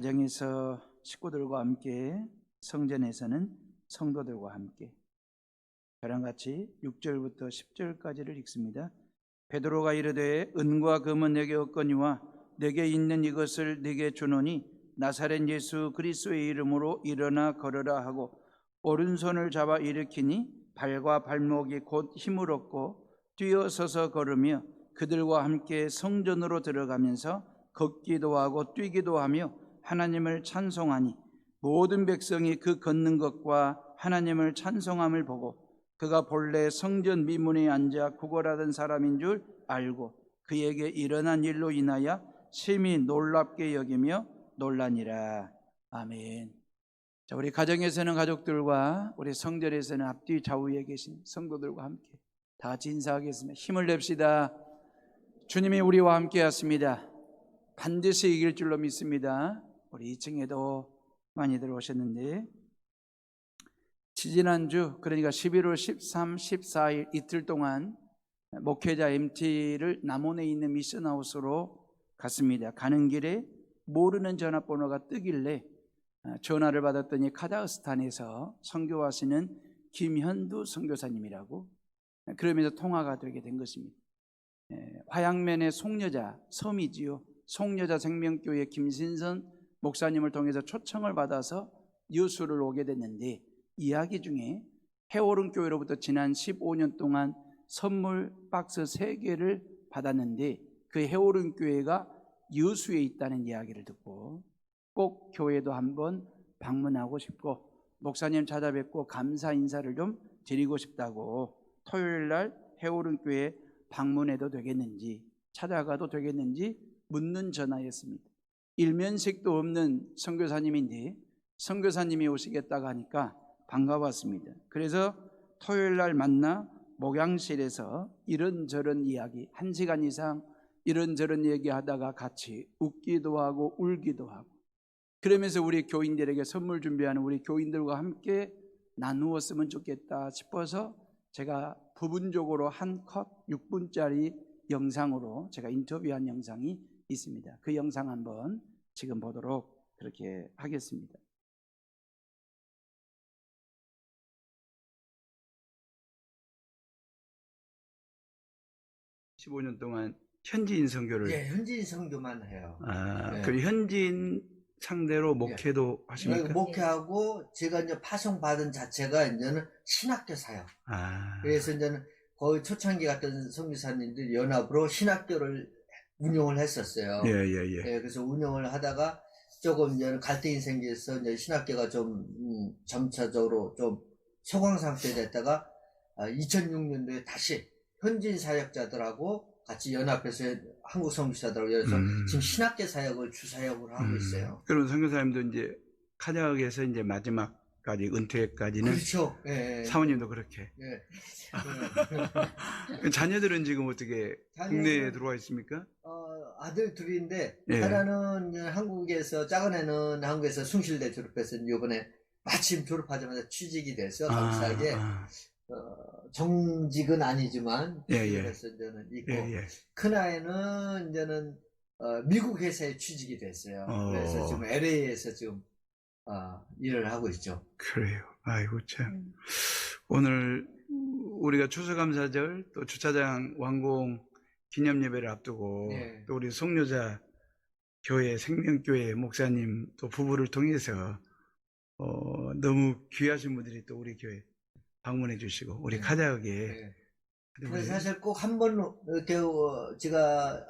가정에서 식구들과 함께, 성전에서는 성도들과 함께. 저랑 같이 6절부터 10절까지를 읽습니다. 베드로가 이르되 은과 금은 내게 없거니와 내게 있는 이것을 네게 주노니 나사렛 예수 그리스도의 이름으로 일어나 걸으라 하고 오른손을 잡아 일으키니 발과 발목이 곧 힘을 얻고 뛰어서서 걸으며 그들과 함께 성전으로 들어가면서 걷기도 하고 뛰기도 하며 하나님을 찬송하니 모든 백성이 그 걷는 것과 하나님을 찬송함을 보고 그가 본래 성전 미문에 앉아 구걸하던 사람인 줄 알고 그에게 일어난 일로 인하여 심히 놀랍게 여기며 놀라니라. 아멘. 자, 우리 가정에서는 가족들과, 우리 성전에서는 앞뒤 좌우에 계신 성도들과 함께 다 같이 인사하겠습니다. 힘을 냅시다. 주님이 우리와 함께 하십니다. 반드시 이길 줄로 믿습니다. 우리 2층에도 많이들 오셨는데, 지지난주, 그러니까 11월 13, 14일 이틀 동안 목회자 MT를 남원에 있는 미션하우스로 갔습니다. 가는 길에 모르는 전화번호가 뜨길래 전화를 받았더니 카자흐스탄에서 선교하시는 김현두 선교사님이라고, 그러면서 통화가 되게 된 것입니다. 화양면의 송여자 섬이지요. 송여자 생명교회 김신선 목사님을 통해서 초청을 받아서 유수를 오게 됐는데, 이야기 중에 해오른 교회로부터 지난 15년 동안 선물 박스 3개를 받았는데 그 해오른 교회가 유수에 있다는 이야기를 듣고 꼭 교회도 한번 방문하고 싶고 목사님 찾아뵙고 감사 인사를 좀 드리고 싶다고 토요일 날 해오른 교회 방문해도 되겠는지, 찾아가도 되겠는지 묻는 전화였습니다. 일면식도 없는 선교사님인데 선교사님이 오시겠다고 하니까 반가웠습니다. 그래서 토요일 날 만나 목양실에서 이런저런 이야기 1시간 이상 이런저런 얘기하다가 같이 웃기도 하고 울기도 하고, 그러면서 우리 교인들에게 선물 준비하는 우리 교인들과 함께 나누었으면 좋겠다 싶어서 제가 부분적으로 한 컷 6분짜리 영상으로 제가 인터뷰한 영상이 있습니다. 그 영상 한번 지금 보도록 그렇게 하겠습니다. 15년 동안 현지인 선교를. 예, 현지인 선교만 해요. 예. 그 현지인 상대로 목회도 하십니까? 목회하고 제가 이제 파송받은 자체가 이제는 신학교 사역. 그래서 이제는 거의 초창기 같은 선교사님들 연합으로 신학교를 운영을 했었어요. 예, 그래서 운영을 하다가 조금 이제 갈등이 생겨서 이제 신학교가 좀 점차적으로 좀 소강 상태 됐다가 2006년도에 다시 현지인 사역자들하고 같이 연합해서 한국 선교사들하고 그래서 지금 신학교 사역을 주사역으로 하고 있어요. 그럼 선교사님도 이제 카자흐에서 이제 마지막까지 은퇴까지는. 그렇죠. 예, 사모님도 그렇게. 예. 자녀들은 지금 어떻게 국내에 들어와 있습니까? 아들 둘인데 하나는 한국에서, 작은 애는 한국에서 숭실대 졸업해서 이번에 마침 졸업하자마자 취직이 돼서 감사하게 정직은 아니지만 취직해서 이제는 있고, 큰 아이는 이제는 미국 회사에 취직이 됐어요. 그래서 지금 LA에서 지금 일을 하고 있죠. 그래요. 아이고 참. 오늘 우리가 추수감사절 또 주차장 완공 기념 예배를 앞두고 또 우리 송여자 교회 생명교회 목사님 또 부부를 통해서 너무 귀하신 분들이 또 우리 교회 방문해 주시고 우리 카자흐에. 그래서 사실 꼭 한번 이렇게 제가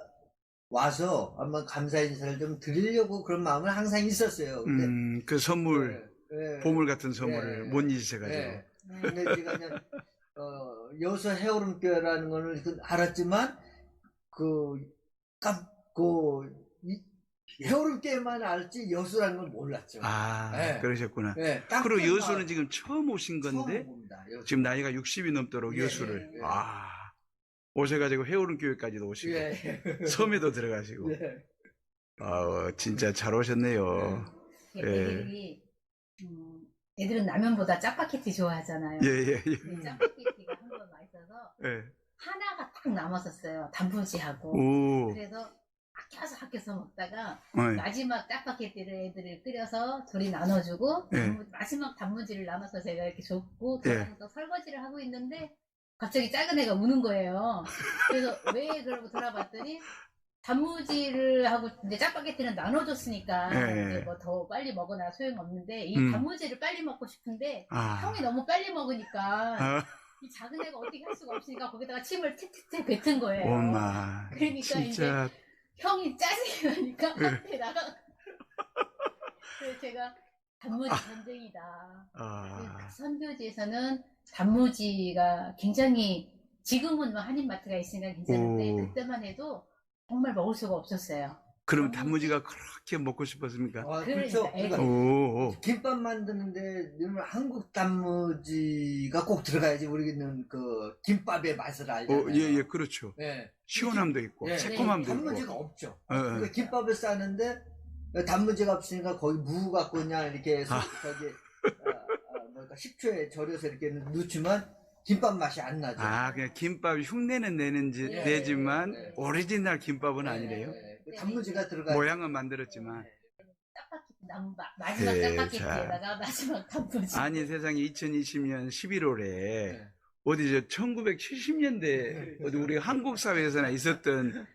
와서 한번 감사 인사를 좀 드리려고 그런 마음은 항상 있었어요. 근데 그 선물, 보물 같은 선물을 못 잊으셔가지고. 근데 제가 그냥 여수 해오름교회라는 거는 알았지만 해오름교회만 알지 여수라는 걸 몰랐죠. 그러셨구나. 그리고 여수는 지금 처음 오신 건데 지금 나이가 60이 넘도록 여수를 오셔가지고 해오름교회까지도 오시고 섬에도 들어가시고. 진짜 잘 오셨네요. 애들은 라면보다 짜파게티 좋아하잖아요. 짜파게티가 한 번 맛있어서 하나가 딱 남았었어요. 단무지하고. 그래서 학교에서 먹다가 네. 마지막 짜파게티를 애들을 끓여서 둘이 나눠주고 네. 마지막 단무지를 나눠서 제가 이렇게 줬고 네. 돌아가서 설거지를 하고 있는데 갑자기 작은 애가 우는 거예요. 그래서 왜 그러고 돌아봤더니 단무지를 하고 이제 짜파게티는 나눠줬으니까 네. 이제 뭐 더 빨리 먹어나 소용없는데 이 단무지를 빨리 먹고 싶은데 형이 너무 빨리 먹으니까 이 작은 애가 어떻게 할 수가 없으니까 거기다가 침을 틱틱틱 뱉은 거예요. 엄마. 그러니까 진짜. 이제 형이 짜증이 나니까 한테 나가. 그래서 제가 단무지 전쟁이다. 그 선교지에서는 단무지가 굉장히 지금은 뭐 한인마트가 있으니까 괜찮은데 그때만 해도 정말 먹을 수가 없었어요. 그럼 단무지가 그렇게 먹고 싶었습니까? 그렇죠. 그러니까 김밥 만드는데 한국 단무지가 꼭 들어가야지 우리는 그 김밥의 맛을 알잖아요. 예, 그렇죠. 네. 시원함도 있고, 네. 새콤함도 단무지가 있고. 없죠. 그러니까 김밥을 싸는데 단무지가 없으니까 거기 무 갖고 그냥 이렇게 뭐랄까 식초에 절여서 이렇게 넣지만 김밥 맛이 안 나죠. 그냥 김밥 흉내는 내지만 오리지널 김밥은 아니래요. 단무지가 들어가. 모양은 만들었지만. 마지막 짜파게티에다가 마지막 단무지. 아니 세상에 2020년 11월에 어디 1970년대 어디 우리 한국 사회에서나 있었던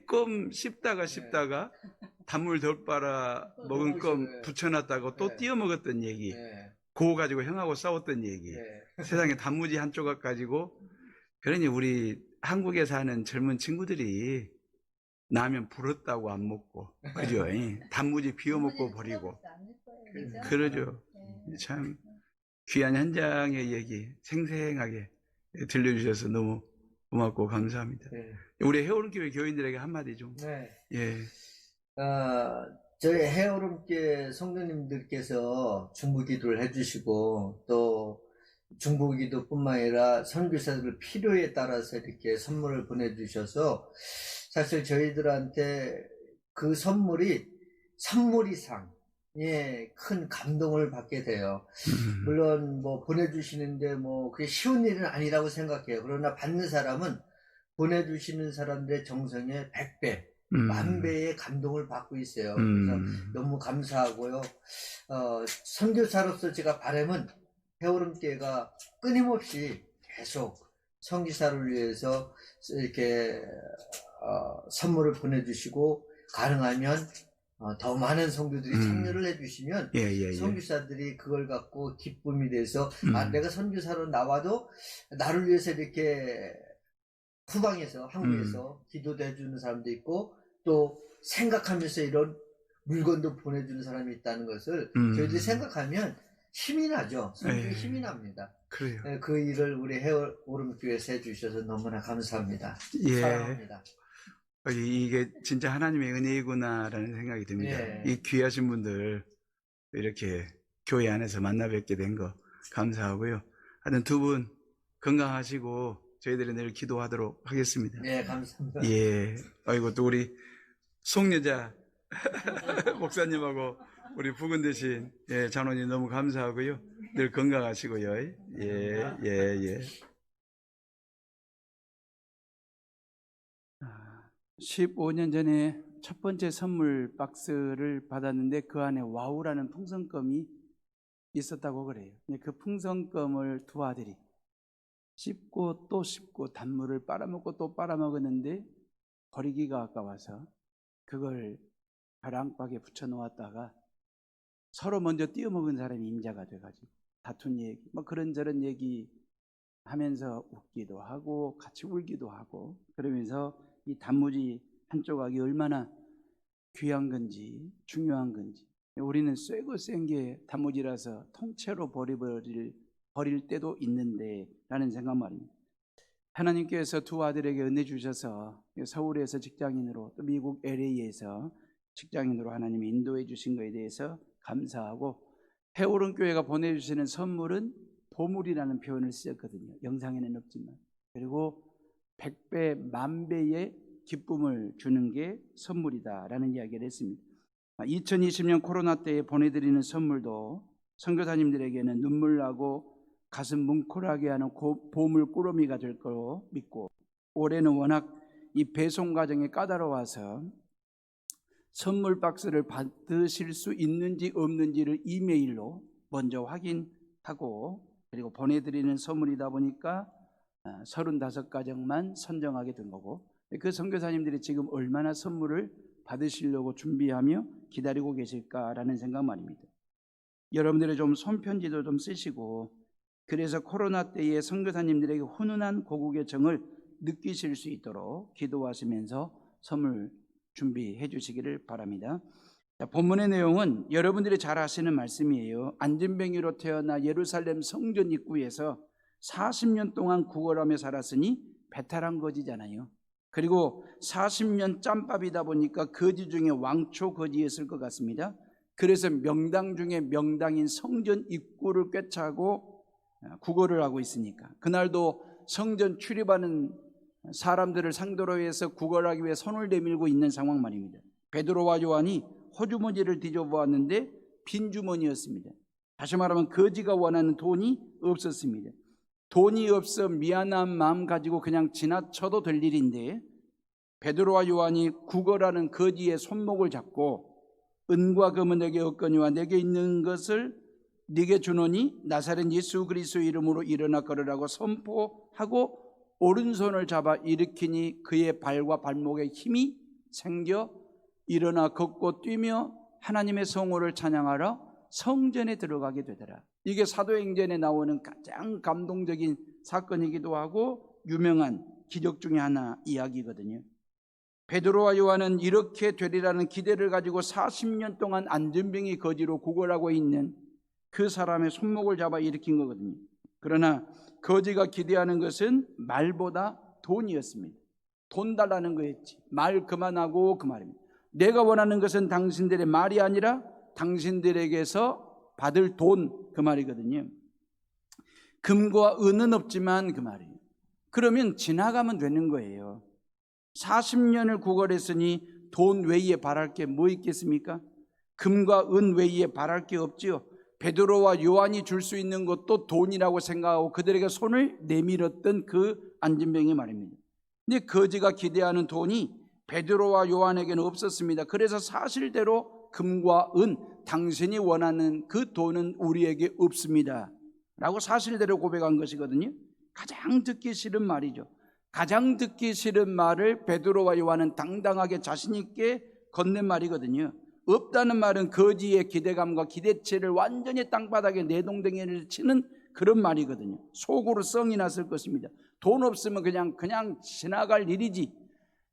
껌 씹다가 단물 덜 빨아 먹은 껌 붙여놨다고 또 띄어 먹었던 얘기. 그거 가지고 형하고 싸웠던 얘기. 세상에 단무지 한 조각 가지고. 그러니 우리 한국에 사는 젊은 친구들이 라면 불었다고 안 먹고, 그죠? 단무지 비워 먹고 버리고. 그러죠. 참 귀한 현장의 얘기 생생하게 들려주셔서 너무 고맙고 감사합니다. 우리 해오름교회 교인들에게 한마디 좀. 예. 저희 해오름교회 성도님들께서 중보기도를 해주시고 또 중보기도뿐만 아니라 선교사들 필요에 따라서 이렇게 선물을 보내주셔서 사실 저희들한테 그 선물 이상 큰 감동을 받게 돼요. 물론 뭐 보내주시는데 뭐 그게 쉬운 일은 아니라고 생각해요. 그러나 받는 사람은 보내주시는 사람들의 정성의 100배, 1000배의 감동을 받고 있어요. 그래서 너무 감사하고요. 선교사로서 제가 바람은 해오름교회가 끊임없이 계속 선교사를 위해서 이렇게 선물을 보내주시고 가능하면 더 많은 선교들이 참여를 해주시면 선교사들이 그걸 갖고 기쁨이 돼서 내가 선교사로 나와도 나를 위해서 이렇게 후방에서 한국에서 기도도 해주는 사람도 있고 또 생각하면서 이런 물건도 보내주는 사람이 있다는 것을 저희들이 생각하면 힘이 나죠. 선교에 힘이 납니다. 그래요. 그 일을 우리 해오름교회에서 해주셔서 너무나 감사합니다. 예. 사랑합니다. 이게 진짜 하나님의 은혜이구나라는 생각이 듭니다. 이 귀하신 분들 이렇게 교회 안에서 만나 뵙게 된 거 감사하고요. 하여튼 두 분 건강하시고 저희들이 내일 기도하도록 하겠습니다. 네, 감사합니다. 예. 아이고 또 우리 송여자 목사님하고 우리 부근 되신 장로님 너무 감사하고요. 늘 건강하시고요. 예. 15년 전에 첫 번째 선물 박스를 받았는데 그 안에 와우라는 풍선껌이 있었다고 그래요. 그 풍선껌을 두 아들이 씹고 또 씹고 단물을 빨아먹고 또 빨아먹었는데 버리기가 아까워서 그걸 벼랑박에 붙여 놓았다가 서로 먼저 띄어먹은 사람이 임자가 돼가지고 다툰 얘기, 뭐 그런저런 얘기 하면서 웃기도 하고 같이 울기도 하고 그러면서 이 단무지 한 조각이 얼마나 귀한 건지 중요한 건지 우리는 쇠고 센 게 단무지라서 통째로 버릴 때도 있는데 라는 생각 말입니다. 하나님께서 두 아들에게 은혜 주셔서 서울에서 직장인으로 또 미국 LA에서 직장인으로 하나님이 인도해 주신 것에 대해서 감사하고 해오름교회가 보내주시는 선물은 보물이라는 표현을 쓰였거든요. 영상에는 없지만. 그리고 100배, 10,000배의 기쁨을 주는 게 선물이다라는 이야기를 했습니다. 2020년 코로나 때에 보내드리는 선물도 선교사님들에게는 눈물 나고 가슴 뭉클하게 하는 보물 꾸러미가 될 거로 믿고 올해는 워낙 이 배송 과정이 까다로워서 선물 박스를 받으실 수 있는지 없는지를 이메일로 먼저 확인하고, 그리고 보내드리는 선물이다 보니까 35가정만 선정하게 된 거고, 그 선교사님들이 지금 얼마나 선물을 받으시려고 준비하며 기다리고 계실까라는 생각 말입니다. 여러분들의 좀 손편지도 좀 쓰시고, 그래서 코로나 때에 선교사님들에게 훈훈한 고국의 정을 느끼실 수 있도록 기도하시면서 선물 준비해 주시기를 바랍니다. 자, 본문의 내용은 여러분들이 잘 아시는 말씀이에요. 안진뱅이로 태어나 예루살렘 성전 입구에서 40년 동안 구걸하며 살았으니 배탈한 거지잖아요. 그리고 40년 짬밥이다 보니까 거지 중에 왕초 거지였을 것 같습니다. 그래서 명당 중에 명당인 성전 입구를 꿰차고 구걸을 하고 있으니까, 그날도 성전 출입하는 사람들을 상대로 해서 구걸하기 위해 손을 내밀고 있는 상황 말입니다. 베드로와 요한이 호주머니를 뒤져보았는데 빈 주머니였습니다. 다시 말하면 거지가 원하는 돈이 없었습니다. 돈이 없어 미안한 마음 가지고 그냥 지나쳐도 될 일인데, 베드로와 요한이 구걸하는 거지의 손목을 잡고 은과 금은 내게 없거니와 내게 있는 것을 네게 주노니 나사렛 예수 그리스도의 이름으로 일어나 걸으라고 선포하고 오른손을 잡아 일으키니 그의 발과 발목에 힘이 생겨 일어나 걷고 뛰며 하나님의 성호를 찬양하러 성전에 들어가게 되더라. 이게 사도행전에 나오는 가장 감동적인 사건이기도 하고 유명한 기적 중에 하나 이야기거든요. 베드로와 요한은 이렇게 되리라는 기대를 가지고 40년 동안 안전병이 거지로 구걸하고 있는 그 사람의 손목을 잡아 일으킨 거거든요. 그러나 거지가 기대하는 것은 말보다 돈이었습니다. 돈 달라는 거였지. 말 그만하고 그 말입니다. 내가 원하는 것은 당신들의 말이 아니라 당신들에게서 받을 돈, 그 말이거든요. 금과 은은 없지만 그 말이에요. 그러면 지나가면 되는 거예요. 40년을 구걸했으니 돈 외에 바랄 게 뭐 있겠습니까? 금과 은 외에 바랄 게 없지요. 베드로와 요한이 줄 수 있는 것도 돈이라고 생각하고 그들에게 손을 내밀었던 그 안진뱅이 말입니다. 근데 거지가 기대하는 돈이 베드로와 요한에게는 없었습니다. 그래서 사실대로 금과 은, 당신이 원하는 그 돈은 우리에게 없습니다 라고 사실대로 고백한 것이거든요. 가장 듣기 싫은 말이죠. 가장 듣기 싫은 말을 베드로와 요한은 당당하게 자신 있게 건넨 말이거든요. 없다는 말은 거지의 기대감과 기대치를 완전히 땅바닥에 내동댕이를 치는 그런 말이거든요. 속으로 썽이 났을 것입니다. 돈 없으면 그냥 지나갈 일이지.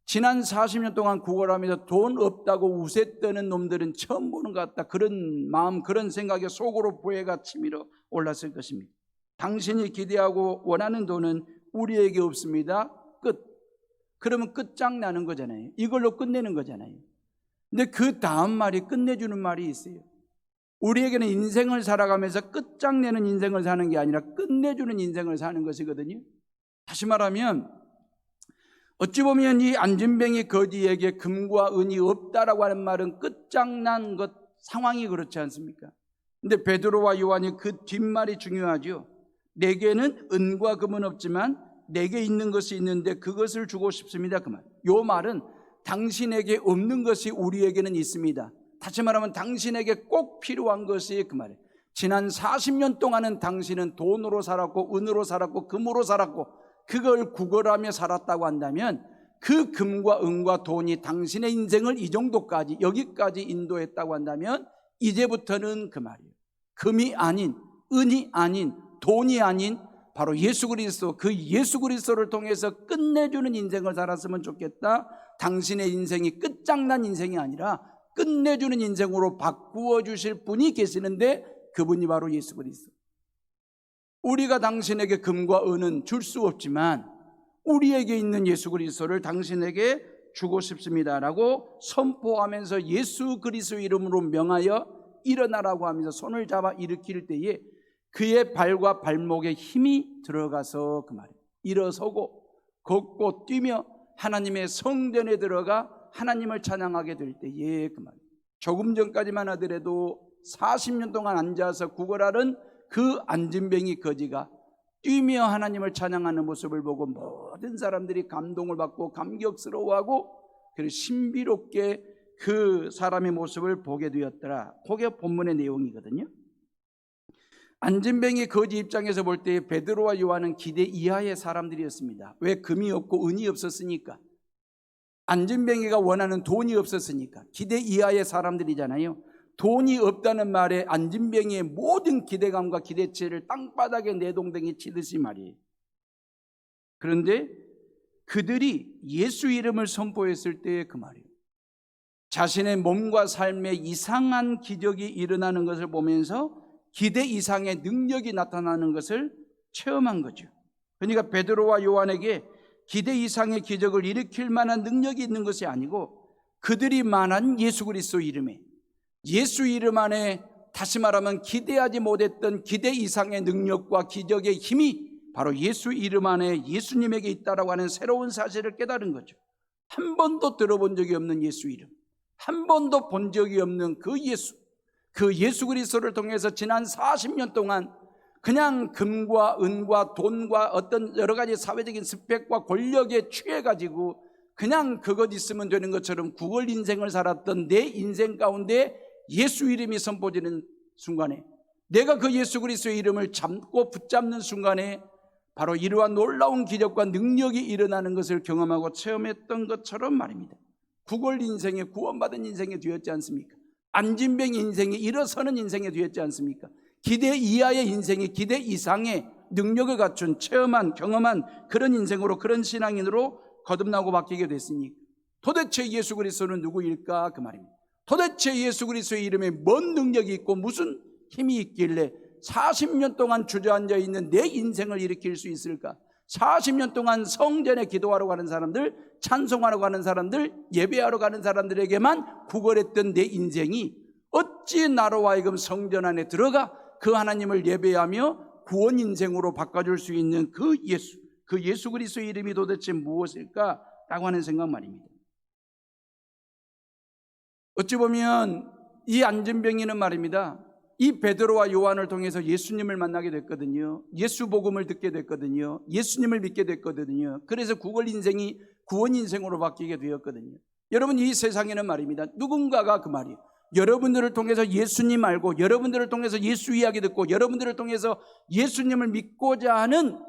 지난 40년 동안 구걸하면서 돈 없다고 우세 떠는 놈들은 처음 보는 것 같다. 그런 마음, 그런 생각에 속으로 보혜가 치밀어 올랐을 것입니다. 당신이 기대하고 원하는 돈은 우리에게 없습니다. 끝. 그러면 끝장나는 거잖아요. 이걸로 끝내는 거잖아요. 근데 그 다음 말이 끝내주는 말이 있어요. 우리에게는 인생을 살아가면서 끝장내는 인생을 사는 게 아니라 끝내주는 인생을 사는 것이거든요. 다시 말하면 어찌 보면 이 안진뱅이 거지에게 금과 은이 없다라고 하는 말은 끝장난 것 상황이 그렇지 않습니까? 근데 베드로와 요한이 그 뒷말이 중요하죠. 내게는 은과 금은 없지만 내게 있는 것이 있는데 그것을 주고 싶습니다. 그 말. 요 말은 당신에게 없는 것이 우리에게는 있습니다. 다시 말하면 당신에게 꼭 필요한 것이 그 말이에요. 지난 40년 동안은 당신은 돈으로 살았고 은으로 살았고 금으로 살았고 그걸 구걸하며 살았다고 한다면 그 금과 은과 돈이 당신의 인생을 이 정도까지 여기까지 인도했다고 한다면 이제부터는 그 말이에요. 금이 아닌 은이 아닌 돈이 아닌 바로 예수 그리스도, 그 예수 그리스도를 통해서 끝내주는 인생을 살았으면 좋겠다. 당신의 인생이 끝장난 인생이 아니라 끝내주는 인생으로 바꾸어 주실 분이 계시는데 그분이 바로 예수 그리스도. 우리가 당신에게 금과 은은 줄 수 없지만 우리에게 있는 예수 그리스도를 당신에게 주고 싶습니다라고 선포하면서 예수 그리스도의 이름으로 명하여 일어나라고 하면서 손을 잡아 일으킬 때에 그의 발과 발목에 힘이 들어가서 그 말이에요. 일어서고 걷고 뛰며 하나님의 성전에 들어가 하나님을 찬양하게 될 때에 그 말이에요. 조금 전까지만 하더라도 40년 동안 앉아서 구걸하는 그 안진뱅이 거지가 뛰며 하나님을 찬양하는 모습을 보고 모든 사람들이 감동을 받고 감격스러워하고 그리고 신비롭게 그 사람의 모습을 보게 되었더라. 그게 본문의 내용이거든요. 안진뱅이 거지 입장에서 볼 때 베드로와 요한은 기대 이하의 사람들이었습니다. 왜? 금이 없고 은이 없었으니까. 안진뱅이가 원하는 돈이 없었으니까. 기대 이하의 사람들이잖아요. 돈이 없다는 말에 안진뱅이의 모든 기대감과 기대치를 땅바닥에 내동댕이 치듯이 말이에요. 그런데 그들이 예수 이름을 선포했을 때 그 말이에요. 자신의 몸과 삶에 이상한 기적이 일어나는 것을 보면서 기대 이상의 능력이 나타나는 것을 체험한 거죠. 그러니까 베드로와 요한에게 기대 이상의 기적을 일으킬 만한 능력이 있는 것이 아니고 그들이 말한 예수 그리스도 이름에, 예수 이름 안에 다시 말하면 기대하지 못했던 기대 이상의 능력과 기적의 힘이 바로 예수 이름 안에 예수님에게 있다라고 하는 새로운 사실을 깨달은 거죠. 한 번도 들어본 적이 없는 예수 이름, 한 번도 본 적이 없는 그 예수 그리스도를 통해서 지난 40년 동안 그냥 금과 은과 돈과 어떤 여러 가지 사회적인 스펙과 권력에 취해가지고 그냥 그것 있으면 되는 것처럼 구걸 인생을 살았던 내 인생 가운데 예수 이름이 선포되는 순간에, 내가 그 예수 그리스도의 이름을 잡고 붙잡는 순간에 바로 이러한 놀라운 기적과 능력이 일어나는 것을 경험하고 체험했던 것처럼 말입니다. 구걸 인생에, 구원받은 인생에 되었지 않습니까? 안진뱅 인생이 일어서는 인생에 되었지 않습니까? 기대 이하의 인생이 기대 이상의 능력을 갖춘 체험한, 경험한 그런 인생으로, 그런 신앙인으로 거듭나고 바뀌게 됐으니 도대체 예수 그리스도는 누구일까? 그 말입니다. 도대체 예수 그리스도의 이름에 뭔 능력이 있고 무슨 힘이 있길래 40년 동안 주저앉아 있는 내 인생을 일으킬 수 있을까? 40년 동안 성전에 기도하러 가는 사람들, 찬송하러 가는 사람들, 예배하러 가는 사람들에게만 구걸했던 내 인생이 어찌 나로 하여금 성전 안에 들어가 그 하나님을 예배하며 구원 인생으로 바꿔줄 수 있는 그 예수 그리스도의 이름이 도대체 무엇일까라고 하는 생각 말입니다. 어찌 보면 이 안진뱅이는 말입니다, 이 베드로와 요한을 통해서 예수님을 만나게 됐거든요. 예수 복음을 듣게 됐거든요. 예수님을 믿게 됐거든요. 그래서 구걸 인생이 구원 인생으로 바뀌게 되었거든요. 여러분, 이 세상에는 말입니다, 누군가가 그 말이에요, 여러분들을 통해서 예수님 알고, 여러분들을 통해서 예수 이야기 듣고, 여러분들을 통해서 예수님을 믿고자 하는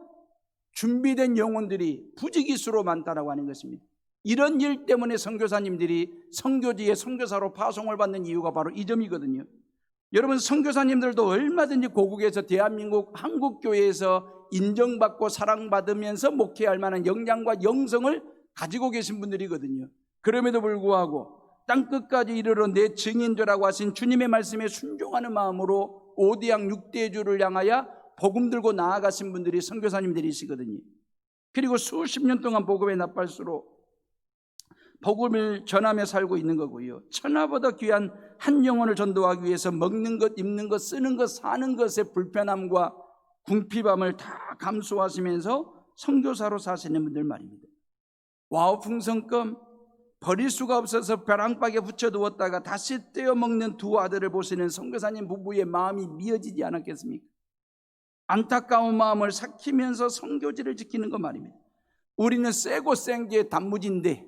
준비된 영혼들이 부지기수로 많다라고 하는 것입니다. 이런 일 때문에 선교사님들이 선교지에 선교사로 파송을 받는 이유가 바로 이 점이거든요. 여러분, 선교사님들도 얼마든지 고국에서 대한민국 한국교회에서 인정받고 사랑받으면서 목회할 만한 역량과 영성을 가지고 계신 분들이거든요. 그럼에도 불구하고 땅끝까지 이르러 내 증인되라고 하신 주님의 말씀에 순종하는 마음으로 5대양 6대주를 향하여 복음 들고 나아가신 분들이 선교사님들이시거든요. 그리고 수십 년 동안 복음에 나팔수로 복음을 전하며 살고 있는 거고요. 천하보다 귀한 한 영혼을 전도하기 위해서 먹는 것, 입는 것, 쓰는 것, 사는 것의 불편함과 궁핍함을 다 감수하시면서 선교사로 사시는 분들 말입니다. 와우 풍선껌 버릴 수가 없어서 벼랑박에 붙여두었다가 다시 떼어 먹는 두 아들을 보시는 선교사님 부부의 마음이 미어지지 않았겠습니까? 안타까운 마음을 삭히면서 선교지를 지키는 것 말입니다. 우리는 세고 센 게 단무지인데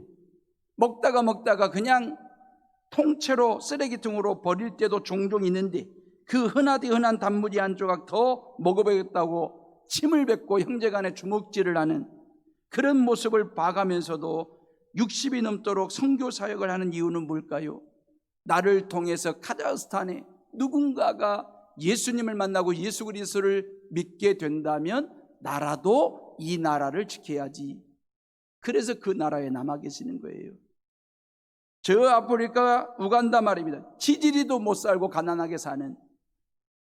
먹다가 그냥 통째로 쓰레기통으로 버릴 때도 종종 있는데 그 흔하디 흔한 단무지 한 조각 더 먹어보겠다고 침을 뱉고 형제간에 주먹질을 하는 그런 모습을 봐가면서도 60이 넘도록 선교 사역을 하는 이유는 뭘까요? 나를 통해서 카자흐스탄에 누군가가 예수님을 만나고 예수 그리스도를 믿게 된다면 나라도 이 나라를 지켜야지. 그래서 그 나라에 남아 계시는 거예요. 저 아프리카 우간다 말입니다. 지지리도 못 살고 가난하게 사는,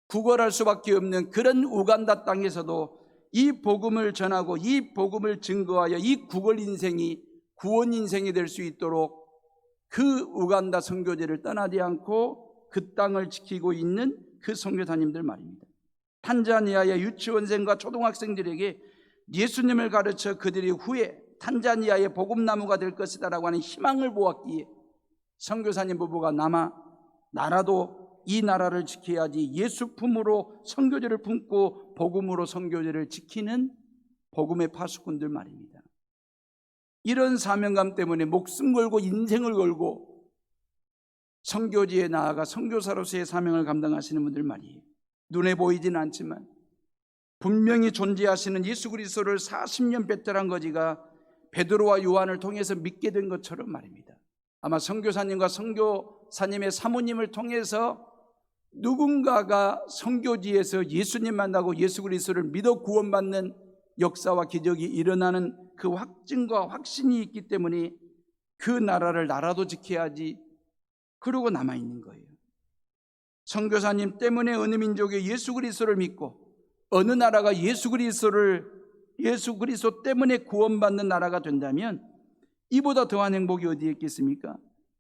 구걸할 수밖에 없는 그런 우간다 땅에서도 이 복음을 전하고 이 복음을 증거하여 이 구걸 인생이 구원 인생이 될 수 있도록 그 우간다 선교제를 떠나지 않고 그 땅을 지키고 있는 그 선교사님들 말입니다. 탄자니아의 유치원생과 초등학생들에게 예수님을 가르쳐 그들이 후에 탄자니아의 복음나무가 될 것이다라고 하는 희망을 보았기에 선교사님 부부가 남아 나라도 이 나라를 지켜야지 예수 품으로 선교제를 품고 복음으로 선교제를 지키는 복음의 파수꾼들 말입니다. 이런 사명감 때문에 목숨 걸고 인생을 걸고 선교지에 나아가 선교사로서의 사명을 감당하시는 분들 말이에요. 눈에 보이지는 않지만 분명히 존재하시는 예수 그리스도를 40년 배틀한 거지가 베드로와 요한을 통해서 믿게 된 것처럼 말입니다. 아마 선교사님과 선교사님의 사모님을 통해서 누군가가 선교지에서 예수님 만나고 예수 그리스도를 믿어 구원받는 역사와 기적이 일어나는 그 확증과 확신이 있기 때문에 그 나라를 나라도 지켜야지 그러고 남아있는 거예요. 선교사님 때문에 어느 민족이 예수 그리스도를 믿고 어느 나라가 예수 그리스도 때문에 구원받는 나라가 된다면 이보다 더한 행복이 어디에 있겠습니까?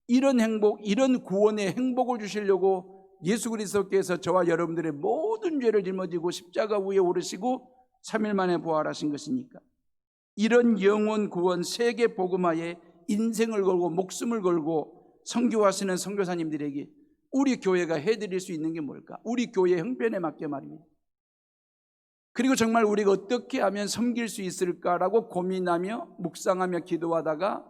이런 행복, 이런 구원의 행복을 주시려고 예수 그리스도께서 저와 여러분들의 모든 죄를 짊어지고 십자가 위에 오르시고 3일 만에 부활하신 것이니까 이런 영원 구원 세계 복음화에 인생을 걸고 목숨을 걸고 선교하시는 선교사님들에게 우리 교회가 해드릴 수 있는 게 뭘까? 우리 교회 형편에 맞게 말입니다. 그리고 정말 우리가 어떻게 하면 섬길 수 있을까라고 고민하며 묵상하며 기도하다가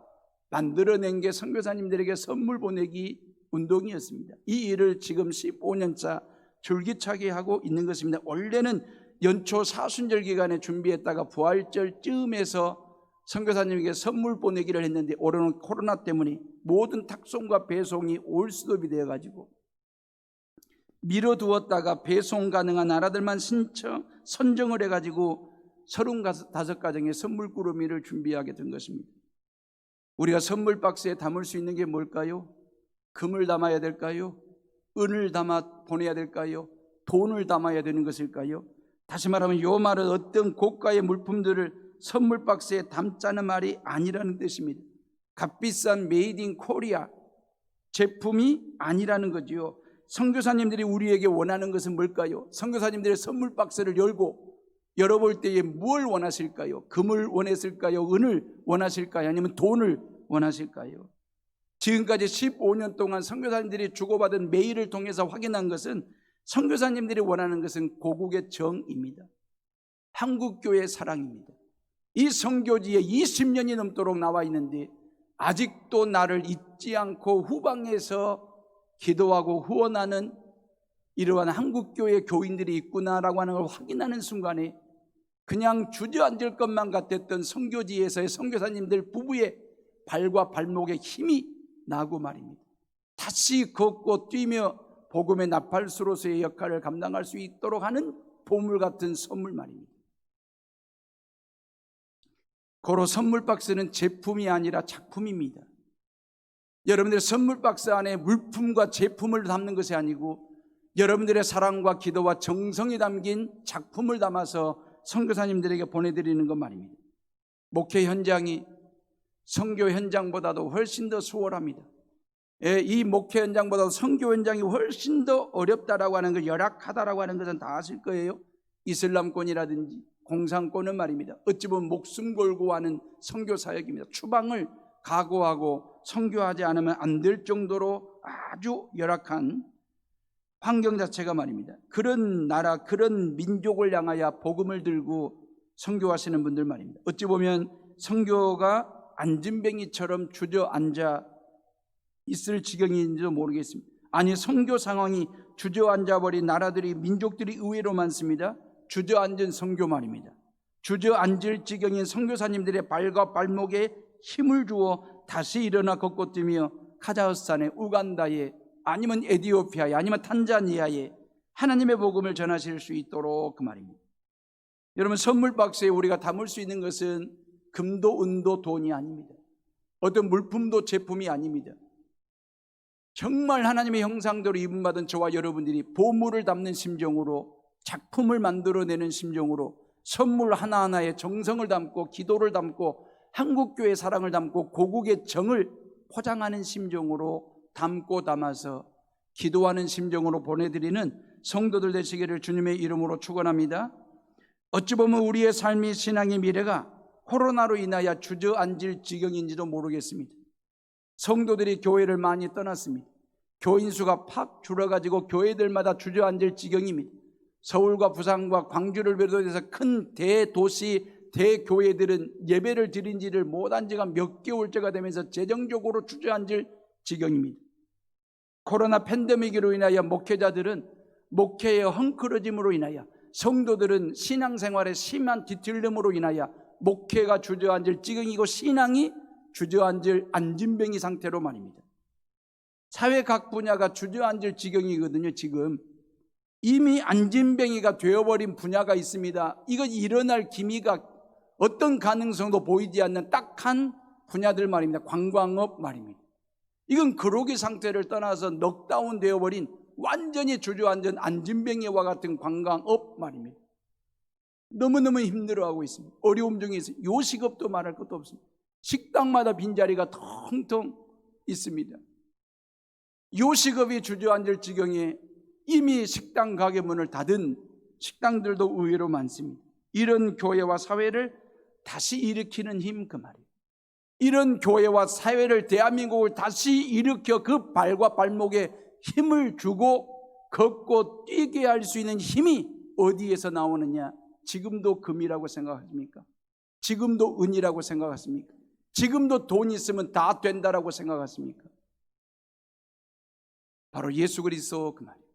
만들어낸 게 선교사님들에게 선물 보내기 운동이었습니다. 이 일을 지금 15년차 줄기차게 하고 있는 것입니다. 원래는 연초 사순절 기간에 준비했다가 부활절 쯤에서 선교사님에게 선물 보내기를 했는데 올해는 코로나 때문에 모든 탁송과 배송이 올스톱이 되어가지고 미뤄두었다가 배송 가능한 나라들만 선정을 해가지고 35가정의 선물 꾸러미를 준비하게 된 것입니다. 우리가 선물 박스에 담을 수 있는 게 뭘까요? 금을 담아야 될까요? 은을 담아 보내야 될까요? 돈을 담아야 되는 것일까요? 다시 말하면 이 말은 어떤 고가의 물품들을 선물 박스에 담자는 말이 아니라는 뜻입니다. 값비싼 메이드 인 코리아 제품이 아니라는 거지요. 선교사님들이 우리에게 원하는 것은 뭘까요? 선교사님들의 선물 박스를 열어볼 때에 무엇을 원하실까요? 금을 원했을까요? 은을 원하실까요? 아니면 돈을 원하실까요? 지금까지 15년 동안 선교사님들이 주고받은 메일을 통해서 확인한 것은 선교사님들이 원하는 것은 고국의 정입니다. 한국교회 사랑입니다. 이 선교지에 20년이 넘도록 나와 있는데 아직도 나를 잊지 않고 후방에서 기도하고 후원하는 이러한 한국교회 교인들이 있구나라고 하는 걸 확인하는 순간에 그냥 주저앉을 것만 같았던 선교지에서의 선교사님들 부부의 발과 발목에 힘이 나고 말입니다. 다시 걷고 뛰며 복음의 나팔수로서의 역할을 감당할 수 있도록 하는 보물 같은 선물 말입니다. 고로 선물 박스는 제품이 아니라 작품입니다. 여러분들의 선물 박스 안에 물품과 제품을 담는 것이 아니고 여러분들의 사랑과 기도와 정성이 담긴 작품을 담아서 선교사님들에게 보내드리는 것 말입니다. 목회 현장이 선교 현장보다도 훨씬 더 수월합니다. 이 목회 현장보다도 선교 현장이 훨씬 더 어렵다라고 하는 것, 열악하다라고 하는 것은 다 아실 거예요. 이슬람권이라든지 공산권은 말입니다. 어찌 보면 목숨 걸고 하는 선교 사역입니다. 추방을 각오하고 선교하지 않으면 안 될 정도로 아주 열악한 환경 자체가 말입니다. 그런 나라, 그런 민족을 향하여 복음을 들고 선교하시는 분들 말입니다. 어찌 보면 선교가 안진뱅이처럼 주저앉아 있을 지경인지도 모르겠습니다. 아니, 선교 상황이 주저앉아버린 나라들이, 민족들이 의외로 많습니다. 주저앉은 선교 말입니다. 주저앉을 지경인 선교사님들의 발과 발목에 힘을 주어 다시 일어나 걷고 뛰며 카자흐스탄에, 우간다에, 아니면 에티오피아에, 아니면 탄자니아에 하나님의 복음을 전하실 수 있도록 그 말입니다. 여러분, 선물 박스에 우리가 담을 수 있는 것은 금도 은도 돈이 아닙니다. 어떤 물품도 제품이 아닙니다. 정말 하나님의 형상대로 입음받은 저와 여러분들이 보물을 담는 심정으로, 작품을 만들어내는 심정으로, 선물 하나하나에 정성을 담고 기도를 담고 한국교회 사랑을 담고 고국의 정을 포장하는 심정으로 담고 담아서 기도하는 심정으로 보내드리는 성도들 되시기를 주님의 이름으로 축원합니다. 어찌 보면 우리의 삶이, 신앙의 미래가 코로나로 인하여 주저앉을 지경인지도 모르겠습니다. 성도들이 교회를 많이 떠났습니다. 교인 수가 팍 줄어가지고 교회들마다 주저앉을 지경입니다. 서울과 부산과 광주를 비롯해서 큰 대도시, 대교회들은 예배를 드린 지를 못한 지가 몇 개월째가 되면서 재정적으로 주저앉을 지경입니다. 코로나 팬데믹으로 인하여 목회자들은 목회의 헝클어짐으로 인하여, 성도들은 신앙생활의 심한 뒤틀림으로 인하여 목회가 주저앉을 지경이고 신앙이 주저앉을 안진뱅이 상태로 말입니다. 사회 각 분야가 주저앉을 지경이거든요. 지금 이미 안진뱅이가 되어버린 분야가 있습니다. 이거 일어날 기미가 어떤 가능성도 보이지 않는 딱한 분야들 말입니다. 관광업 말입니다. 이건 그로기 상태를 떠나서 넉다운 되어버린 완전히 주저앉은 안진뱅이와 같은 관광업 말입니다. 너무너무 힘들어하고 있습니다. 어려움 중에 있어요. 요식업도 말할 것도 없습니다. 식당마다 빈자리가 텅텅 있습니다. 요식업이 주저앉을 지경에 이미 식당 가게 문을 닫은 식당들도 의외로 많습니다. 이런 교회와 사회를 다시 일으키는 힘, 그 말이에요. 이런 교회와 사회를, 대한민국을 다시 일으켜 그 발과 발목에 힘을 주고 걷고 뛰게 할 수 있는 힘이 어디에서 나오느냐? 지금도 금이라고 생각하십니까? 지금도 은이라고 생각하십니까? 지금도 돈 있으면 다 된다라고 생각하십니까? 바로 예수 그리스도, 그 말이에요.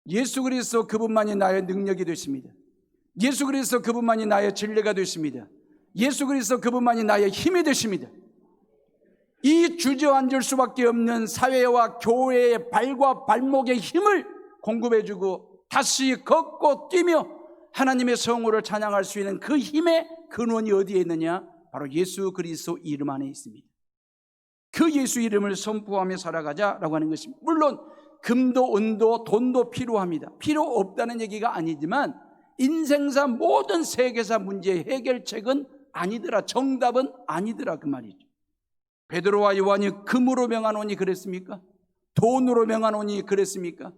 예수 그리스도 그분만이 나의 능력이 되십니다. 예수 그리스도 그분만이 나의 진리가 되십니다. 예수 그리스도 그분만이 나의 힘이 되십니다. 이 주저앉을 수밖에 없는 사회와 교회의 발과 발목의 힘을 공급해주고 다시 걷고 뛰며 하나님의 성호를 찬양할 수 있는 그 힘의 근원이 어디에 있느냐? 바로 예수 그리스도 이름 안에 있습니다. 그 예수 이름을 선포하며 살아가자라고 하는 것입니다. 물론 금도 은도 돈도 필요합니다. 필요 없다는 얘기가 아니지만 인생사 모든 세계사 문제의 해결책은 아니더라, 정답은 아니더라, 그 말이죠. 베드로와 요한이 금으로 명하노니 그랬습니까? 돈으로 명하노니 그랬습니까?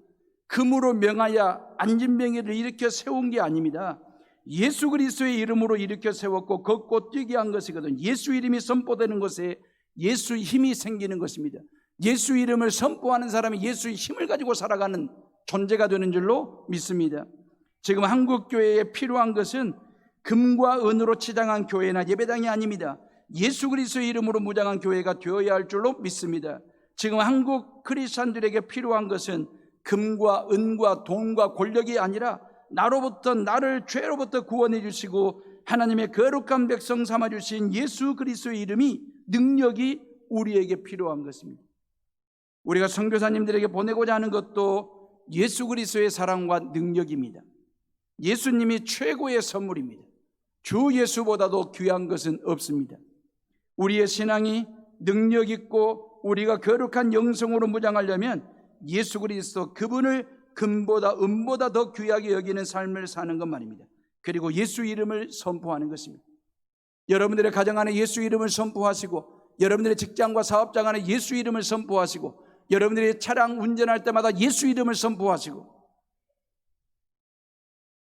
금으로 명하여 안진뱅이를 일으켜 세운 게 아닙니다. 예수 그리스도의 이름으로 일으켜 세웠고 걷고 뛰게 한 것이거든요. 예수 이름이 선포되는 것에 예수 힘이 생기는 것입니다. 예수 이름을 선포하는 사람이 예수의 힘을 가지고 살아가는 존재가 되는 줄로 믿습니다. 지금 한국 교회에 필요한 것은 금과 은으로 치장한 교회나 예배당이 아닙니다. 예수 그리스도의 이름으로 무장한 교회가 되어야 할 줄로 믿습니다. 지금 한국 크리스찬들에게 필요한 것은 금과 은과 돈과 권력이 아니라 나로부터, 나를 죄로부터 구원해 주시고 하나님의 거룩한 백성 삼아 주신 예수 그리스도의 이름이, 능력이 우리에게 필요한 것입니다. 우리가 선교사님들에게 보내고자 하는 것도 예수 그리스도의 사랑과 능력입니다. 예수님이 최고의 선물입니다. 주 예수보다도 귀한 것은 없습니다. 우리의 신앙이 능력 있고 우리가 거룩한 영성으로 무장하려면 예수 그리스도 그분을 금보다 은보다 더 귀하게 여기는 삶을 사는 것 말입니다. 그리고 예수 이름을 선포하는 것입니다. 여러분들의 가정 안에 예수 이름을 선포하시고, 여러분들의 직장과 사업장 안에 예수 이름을 선포하시고, 여러분들의 차량 운전할 때마다 예수 이름을 선포하시고,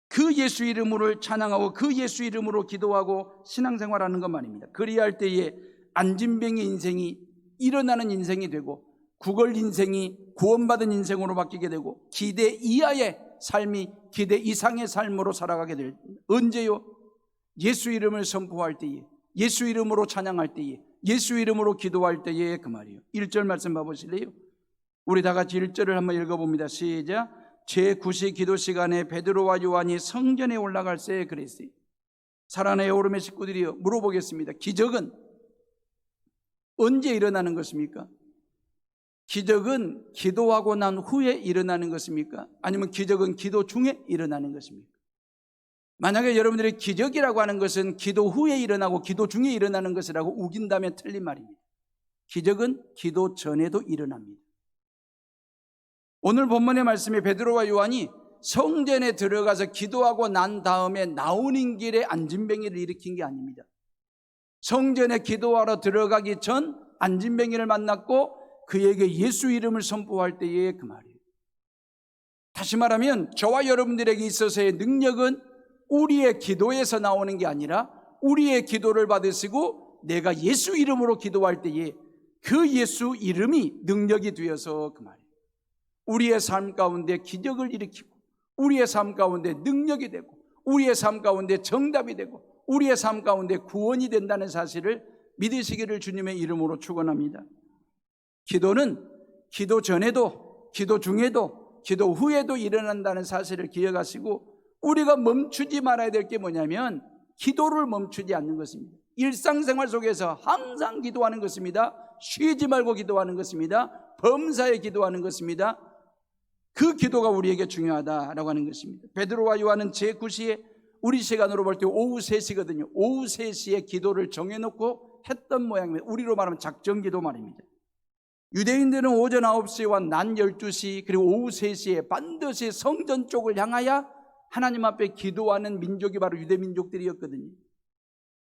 그 예수 이름으로 찬양하고 그 예수 이름으로 기도하고 신앙생활하는 것 말입니다. 그리할 때에 안진뱅이 인생이 일어나는 인생이 되고 구걸 인생이 구원받은 인생으로 바뀌게 되고 기대 이하의 삶이 기대 이상의 삶으로 살아가게 될, 언제요? 예수 이름을 선포할 때에, 예수 이름으로 찬양할 때에, 예수 이름으로 기도할 때에, 그 말이에요. 1절 말씀 봐보실래요? 우리 다 같이 1절을 한번 읽어봅니다. 시작. 제9시 기도 시간에 베드로와 요한이 성전에 올라갈 때 그랬어요. 사랑하는 여러분의 식구들이요, 물어보겠습니다. 기적은 언제 일어나는 것입니까? 기적은 기도하고 난 후에 일어나는 것입니까? 아니면 기적은 기도 중에 일어나는 것입니까? 만약에 여러분들이 기적이라고 하는 것은 기도 후에 일어나고 기도 중에 일어나는 것이라고 우긴다면 틀린 말입니다. 기적은 기도 전에도 일어납니다. 오늘 본문의 말씀에 베드로와 요한이 성전에 들어가서 기도하고 난 다음에 나오는 길에 안진뱅이를 일으킨 게 아닙니다. 성전에 기도하러 들어가기 전 안진뱅이를 만났고 그에게 예수 이름을 선포할 때에, 그 말이에요. 다시 말하면 저와 여러분들에게 있어서의 능력은 우리의 기도에서 나오는 게 아니라 우리의 기도를 받으시고 내가 예수 이름으로 기도할 때에 그 예수 이름이 능력이 되어서, 그 말이에요. 우리의 삶 가운데 기적을 일으키고 우리의 삶 가운데 능력이 되고 우리의 삶 가운데 정답이 되고 우리의 삶 가운데 구원이 된다는 사실을 믿으시기를 주님의 이름으로 축원합니다. 기도는 기도 전에도, 기도 중에도, 기도 후에도 일어난다는 사실을 기억하시고, 우리가 멈추지 말아야 될 게 뭐냐면 기도를 멈추지 않는 것입니다. 일상생활 속에서 항상 기도하는 것입니다. 쉬지 말고 기도하는 것입니다. 범사에 기도하는 것입니다. 그 기도가 우리에게 중요하다라고 하는 것입니다. 베드로와 요한은 제9시에, 우리 시간으로 볼 때 오후 3시거든요. 오후 3시에 기도를 정해놓고 했던 모양입니다. 우리로 말하면 작정기도 말입니다. 유대인들은 오전 9시와 낮 12시 그리고 오후 3시에 반드시 성전 쪽을 향하여 하나님 앞에 기도하는 민족이 바로 유대민족들이었거든요.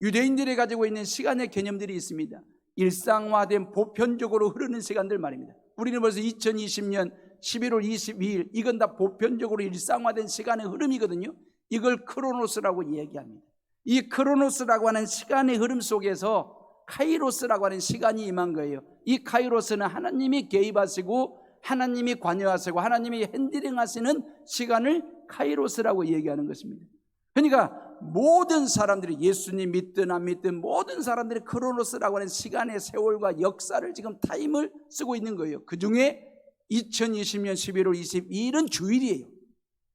유대인들이 가지고 있는 시간의 개념들이 있습니다. 일상화된 보편적으로 흐르는 시간들 말입니다. 우리는 벌써 2020년 11월 22일, 이건 다 보편적으로 일상화된 시간의 흐름이거든요. 이걸 크로노스라고 이야기합니다. 이 크로노스라고 하는 시간의 흐름 속에서 카이로스라고 하는 시간이 임한 거예요. 이 카이로스는 하나님이 개입하시고 하나님이 관여하시고 하나님이 핸들링하시는 시간을 카이로스라고 얘기하는 것입니다. 그러니까 모든 사람들이, 예수님 믿든 안 믿든 모든 사람들이 크로노스라고 하는 시간의 세월과 역사를 지금 타임을 쓰고 있는 거예요. 그 중에 2020년 11월 22일은 주일이에요.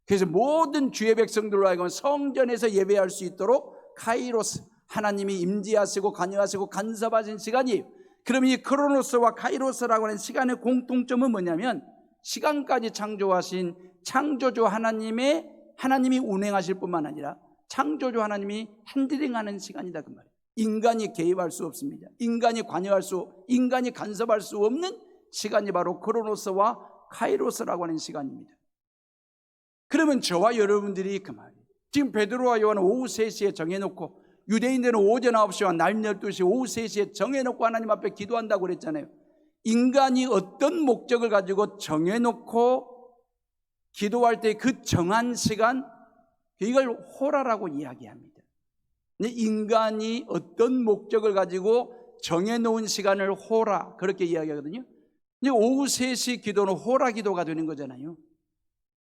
그래서 모든 주의 백성들로 하여금 성전에서 예배할 수 있도록 카이로스, 하나님이 임재하시고 관여하시고 간섭하신 시간이에요. 그럼 이 크로노스와 카이로스라고 하는 시간의 공통점은 뭐냐면 시간까지 창조하신 창조주 하나님이 운행하실 뿐만 아니라 창조주 하나님이 핸들링하는 시간이다 그 말이에요. 인간이 개입할 수 없습니다. 인간이 관여할 수, 인간이 간섭할 수 없는 시간이 바로 크로노스와 카이로스라고 하는 시간입니다. 그러면 저와 여러분들이 그 말이에요. 지금 베드로와 요한은 오후 3시에 정해놓고, 유대인들은 오전 9시와 낮 12시 오후 3시에 정해놓고 하나님 앞에 기도한다고 그랬잖아요. 인간이 어떤 목적을 가지고 정해놓고 기도할 때 그 정한 시간, 이걸 호라라고 이야기합니다. 인간이 어떤 목적을 가지고 정해놓은 시간을 호라, 그렇게 이야기하거든요. 오후 3시 기도는 호라 기도가 되는 거잖아요.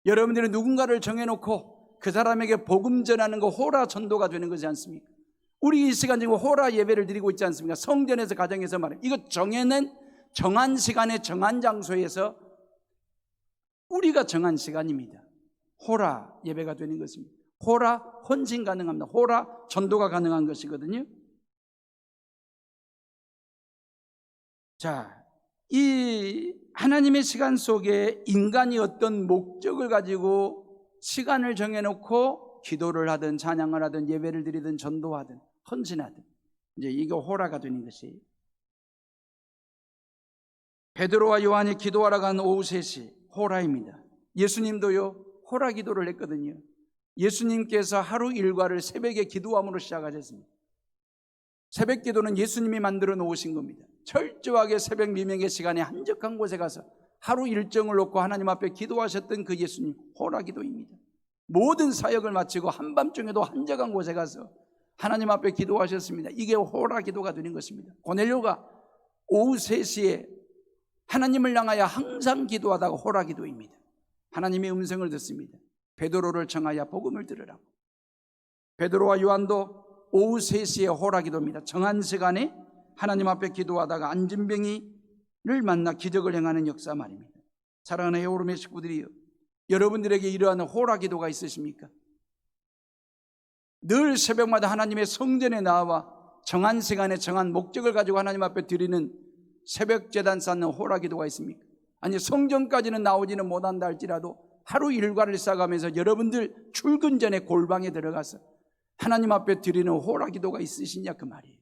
여러분들이 누군가를 정해놓고 그 사람에게 복음 전하는 거 호라 전도가 되는 거지 않습니까? 우리 이 시간 지금 호라 예배를 드리고 있지 않습니까? 성전에서, 가정에서 말이에요. 이거 정해낸 정한 시간에 정한 장소에서 우리가 정한 시간입니다. 호라 예배가 되는 것입니다. 호라 헌신 가능합니다. 호라 전도가 가능한 것이거든요. 자, 이 하나님의 시간 속에 인간이 어떤 목적을 가지고 시간을 정해놓고 기도를 하든 찬양을 하든 예배를 드리든 전도하든 헌신하든, 이제 이게 호라가 되는 것이, 베드로와 요한이 기도하러 간 오후 3시 호라입니다. 예수님도요 호라 기도를 했거든요. 예수님께서 하루 일과를 새벽에 기도함으로 시작하셨습니다. 새벽 기도는 예수님이 만들어 놓으신 겁니다. 철저하게 새벽 미명의 시간에 한적한 곳에 가서 하루 일정을 놓고 하나님 앞에 기도하셨던 그 예수님, 호라 기도입니다. 모든 사역을 마치고 한밤중에도 한적한 곳에 가서 하나님 앞에 기도하셨습니다. 이게 호라 기도가 되는 것입니다. 고넬료가 오후 3시에 하나님을 향하여 항상 기도하다가 호라 기도입니다. 하나님의 음성을 듣습니다. 베드로를 청하여 복음을 들으라고. 베드로와 요한도 오후 3시에 호라 기도입니다. 정한 시간에 하나님 앞에 기도하다가 안진병이를 만나 기적을 행하는 역사 말입니다. 사랑하는 에오름의 식구들이요, 여러분들에게 이러한 호라 기도가 있으십니까? 늘 새벽마다 하나님의 성전에 나와 정한 시간에 정한 목적을 가지고 하나님 앞에 드리는 새벽 제단 쌓는 호라 기도가 있습니까? 아니, 성전까지는 나오지는 못한다 할지라도 하루 일과를 쌓아가면서 여러분들 출근 전에 골방에 들어가서 하나님 앞에 드리는 호라 기도가 있으시냐 그 말이에요.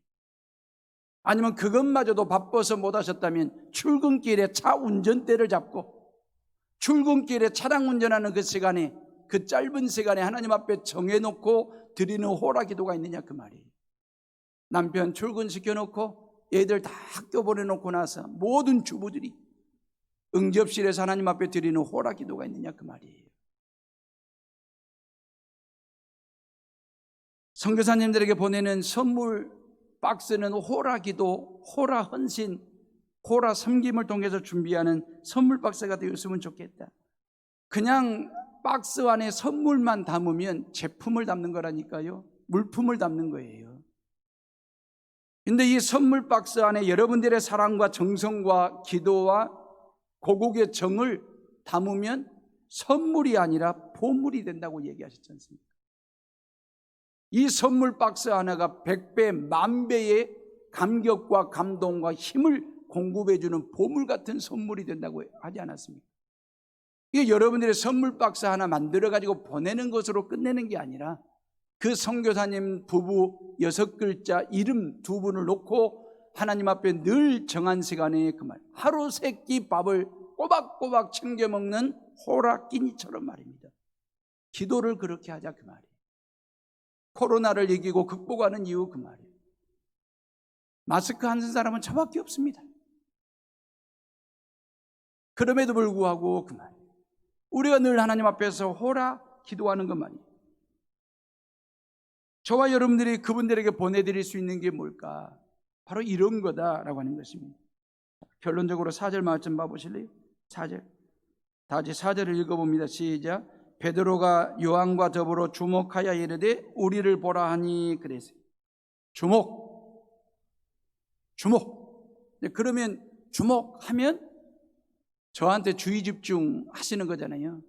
아니면 그것마저도 바빠서 못 하셨다면 출근길에 차 운전대를 잡고 출근길에 차량 운전하는 그 시간에, 그 짧은 시간에 하나님 앞에 정해놓고 드리는 호라 기도가 있느냐 그 말이에요. 남편 출근시켜놓고 애들 다 학교 보내놓고 나서 모든 주부들이 응접실에서 하나님 앞에 드리는 호라 기도가 있느냐 그 말이에요. 선교사님들에게 보내는 선물 박스는 호라 기도, 호라 헌신, 호라 섬김을 통해서 준비하는 선물 박스가 되었으면 좋겠다. 그냥 박스 안에 선물만 담으면 제품을 담는 거라니까요. 물품을 담는 거예요. 근데 이 선물 박스 안에 여러분들의 사랑과 정성과 기도와 고국의 정을 담으면 선물이 아니라 보물이 된다고 얘기하셨지 않습니까? 이 선물 박스 하나가 100배, 만배의 감격과 감동과 힘을 공급해주는 보물 같은 선물이 된다고 하지 않았습니까? 이게 여러분들의 선물 박스 하나 만들어가지고 보내는 것으로 끝내는 게 아니라 그 선교사님 부부 6글자 이름 2분을 놓고 하나님 앞에 늘 정한 시간에 그 말, 하루 3끼 밥을 꼬박꼬박 챙겨 먹는 호락기니처럼 말입니다. 기도를 그렇게 하자 그 말이에요. 코로나를 이기고 극복하는 이유 그 말이에요. 마스크 안 쓴 사람은 저밖에 없습니다. 그럼에도 불구하고 그 말이에요. 우리가 늘 하나님 앞에서 호라 기도하는 것 말이에요. 저와 여러분들이 그분들에게 보내드릴 수 있는 게 뭘까? 바로 이런 거다라고 하는 것입니다. 결론적으로 4절 말씀 봐보실래요? 4절. 다 같이 4절을 읽어봅니다. 시작. 베드로가 요한과 더불어 주목하여 이르되 우리를 보라 하니 그랬어요. 주목. 그러면 주목하면 저한테 주의 집중하시는 거잖아요.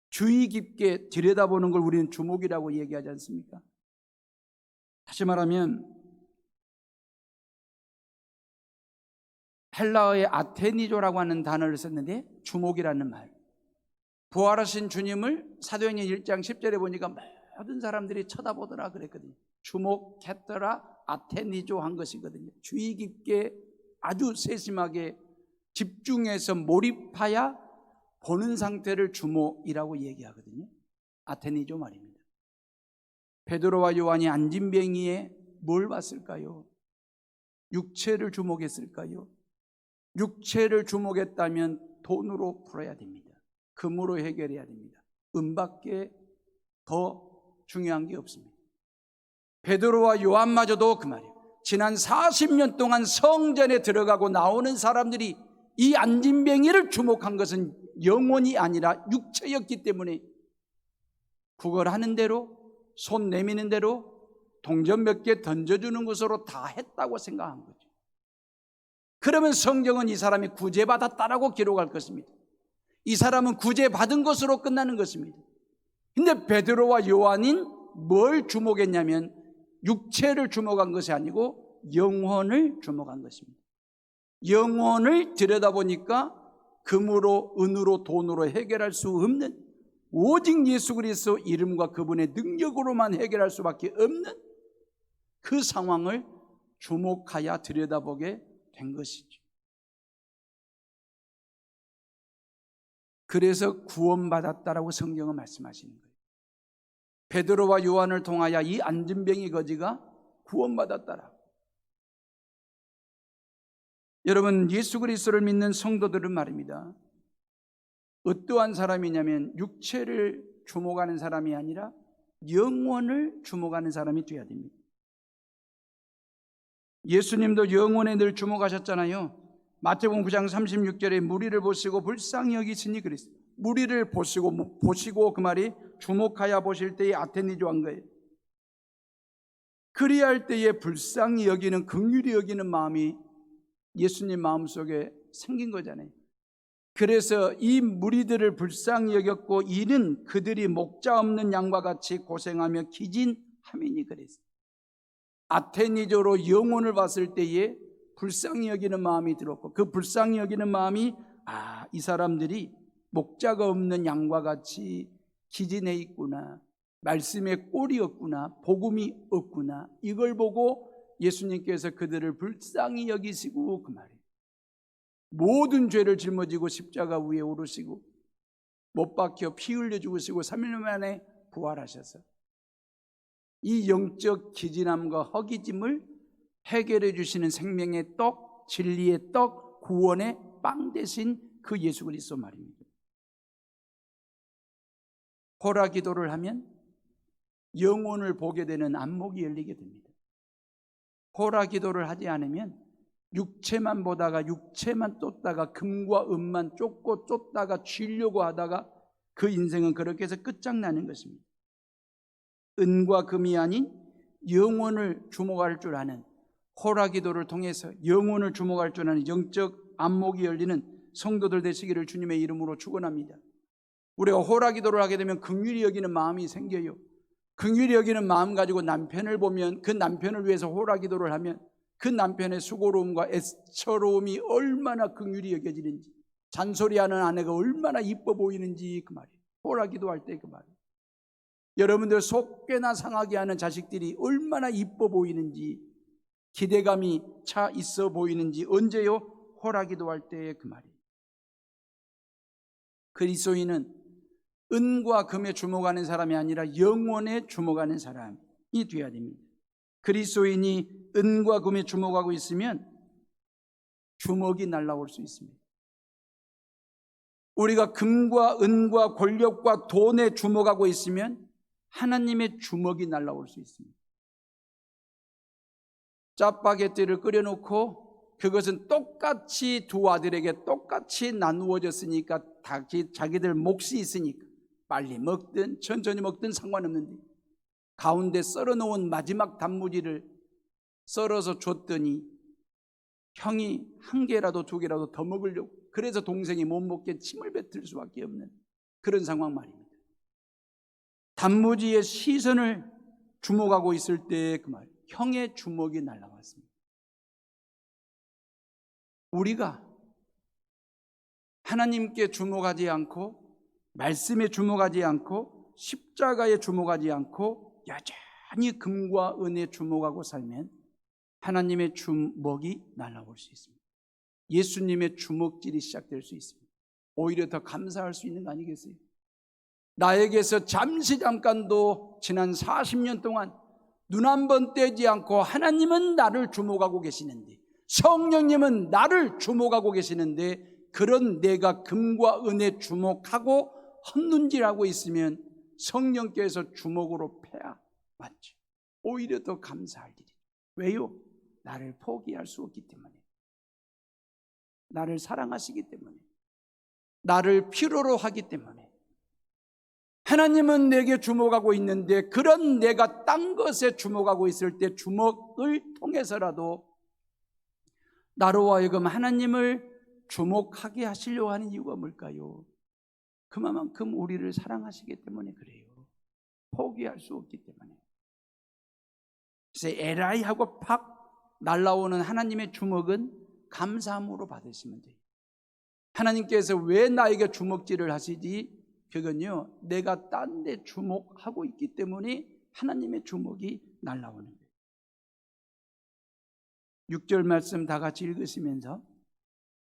주의 깊게 들여다보는 걸 우리는 주목이라고 얘기하지 않습니까? 다시 말하면 헬라어의 아테니조라고 하는 단어를 썼는데 주목이라는 말. 부활하신 주님을 사도행전 1장 10절에 보니까 모든 사람들이 쳐다보더라 그랬거든요. 주목했더라, 아테니조 한 것이거든요. 주의 깊게 아주 세심하게 집중해서 몰입하여 보는 상태를 주목이라고 얘기하거든요. 아테니조 말입니다. 베드로와 요한이 안진뱅이에 뭘 봤을까요? 육체를 주목했을까요? 육체를 주목했다면 돈으로 풀어야 됩니다. 금으로 해결해야 됩니다. 은밖에 더 중요한 게 없습니다. 베드로와 요한마저도 그 말이에요. 지난 40년 동안 성전에 들어가고 나오는 사람들이 이 안진뱅이를 주목한 것은 영혼이 아니라 육체였기 때문에 구걸하는 대로, 손 내미는 대로, 동전 몇 개 던져주는 것으로 다 했다고 생각한 거죠. 그러면 성경은 이 사람이 구제받았다라고 기록할 것입니다. 이 사람은 구제받은 것으로 끝나는 것입니다. 근데 베드로와 요한은 뭘 주목했냐면 육체를 주목한 것이 아니고 영혼을 주목한 것입니다. 영혼을 들여다보니까 금으로, 은으로, 돈으로 해결할 수 없는, 오직 예수 그리스도 이름과 그분의 능력으로만 해결할 수밖에 없는 그 상황을 주목하여 들여다보게 된 것이죠. 그래서 구원받았다라고 성경은 말씀하시는 거예요. 베드로와 요한을 통하여 이 안진뱅이 거지가 구원받았다라고. 여러분, 예수 그리스도를 믿는 성도들은 말입니다. 어떠한 사람이냐면 육체를 주목하는 사람이 아니라 영혼을 주목하는 사람이 되어야 됩니다. 예수님도 영혼에 늘 주목하셨잖아요. 마태복음 9장 36절에 무리를 보시고 불쌍히 여기시니 그랬어요. 무리를 보시고 그 말이 주목하여 보실 때에 아테니조 한 거예요. 그리할 때에 불쌍히 여기는, 긍휼히 여기는 마음이 예수님 마음속에 생긴 거잖아요. 그래서 이 무리들을 불쌍히 여겼고 이는 그들이 목자 없는 양과 같이 고생하며 기진하미니 그랬어요. 아테니조로 영혼을 봤을 때에 불쌍히 여기는 마음이 들었고 그 불쌍히 여기는 마음이 이 사람들이 목자가 없는 양과 같이 기진해 있구나, 말씀에 꼴이 없구나, 복음이 없구나, 이걸 보고 예수님께서 그들을 불쌍히 여기시고 그 말이에요. 모든 죄를 짊어지고 십자가 위에 오르시고 못 박혀 피 흘려 죽으시고 3일 만에 부활하셔서 이 영적 기진함과 허기짐을 해결해 주시는 생명의 떡, 진리의 떡, 구원의 빵 대신 그 예수 그리스도 말입니다. 호라 기도를 하면 영혼을 보게 되는 안목이 열리게 됩니다. 호라 기도를 하지 않으면 육체만 보다가 육체만 쫓다가 금과 은만 쫓고 쫓다가 쥐려고 하다가 그 인생은 그렇게 해서 끝장나는 것입니다. 은과 금이 아닌 영혼을 주목할 줄 아는 호라 기도를 통해서 영혼을 주목할 줄 아는 영적 안목이 열리는 성도들 되시기를 주님의 이름으로 축원합니다. 우리가 호라기도를 하게 되면 긍휼히 여기는 마음이 생겨요. 긍휼히 여기는 마음 가지고 남편을 보면 그 남편을 위해서 호라기도를 하면 그 남편의 수고로움과 애처로움이 얼마나 긍휼히 여겨지는지, 잔소리하는 아내가 얼마나 이뻐 보이는지 그 말이에요. 호라기도할 때 그 말이에요. 여러분들 속죄나 상하게 하는 자식들이 얼마나 이뻐 보이는지, 기대감이 차 있어 보이는지 언제요? 호라기도할 때 그 말이에요. 그리스도인은 은과 금에 주목하는 사람이 아니라 영혼에 주목하는 사람이 되어야 됩니다. 그리스도인이 은과 금에 주목하고 있으면 주먹이 날아올 수 있습니다. 우리가 금과 은과 권력과 돈에 주목하고 있으면 하나님의 주먹이 날아올 수 있습니다. 짜파게티를 끓여놓고 그것은 똑같이 두 아들에게 똑같이 나누어졌으니까 자기들 몫이 있으니까 빨리 먹든 천천히 먹든 상관없는데 가운데 썰어놓은 마지막 단무지를 썰어서 줬더니 형이 한 개라도 두 개라도 더 먹으려고, 그래서 동생이 못 먹게 침을 뱉을 수밖에 없는 그런 상황 말입니다. 단무지의 시선을 주목하고 있을 때 그 말, 형의 주먹이 날아왔습니다. 우리가 하나님께 주목하지 않고 말씀에 주목하지 않고 십자가에 주목하지 않고 여전히 금과 은에 주목하고 살면 하나님의 주먹이 날아올 수 있습니다. 예수님의 주먹질이 시작될 수 있습니다. 오히려 더 감사할 수 있는 거 아니겠어요? 나에게서 잠깐도 지난 40년 동안 눈 한 번 떼지 않고 하나님은 나를 주목하고 계시는데, 성령님은 나를 주목하고 계시는데, 그런 내가 금과 은에 주목하고 헛눈질하고 있으면 성령께서 주먹으로 패야 맞죠. 오히려 더 감사할 일이. 왜요? 나를 포기할 수 없기 때문에, 나를 사랑하시기 때문에, 나를 필요로 하기 때문에. 하나님은 내게 주목하고 있는데 그런 내가 딴 것에 주목하고 있을 때 주목을 통해서라도 나로 하여금 하나님을 주목하게 하시려고 하는 이유가 뭘까요? 그만큼 우리를 사랑하시기 때문에 그래요. 포기할 수 없기 때문에. 그래서 에라이 하고 팍 날아오는 하나님의 주먹은 감사함으로 받으시면 돼요. 하나님께서 왜 나에게 주먹질을 하시지? 그건요, 내가 딴 데 주목하고 있기 때문에 하나님의 주먹이 날아오는 거예요. 6절 말씀 다 같이 읽으시면서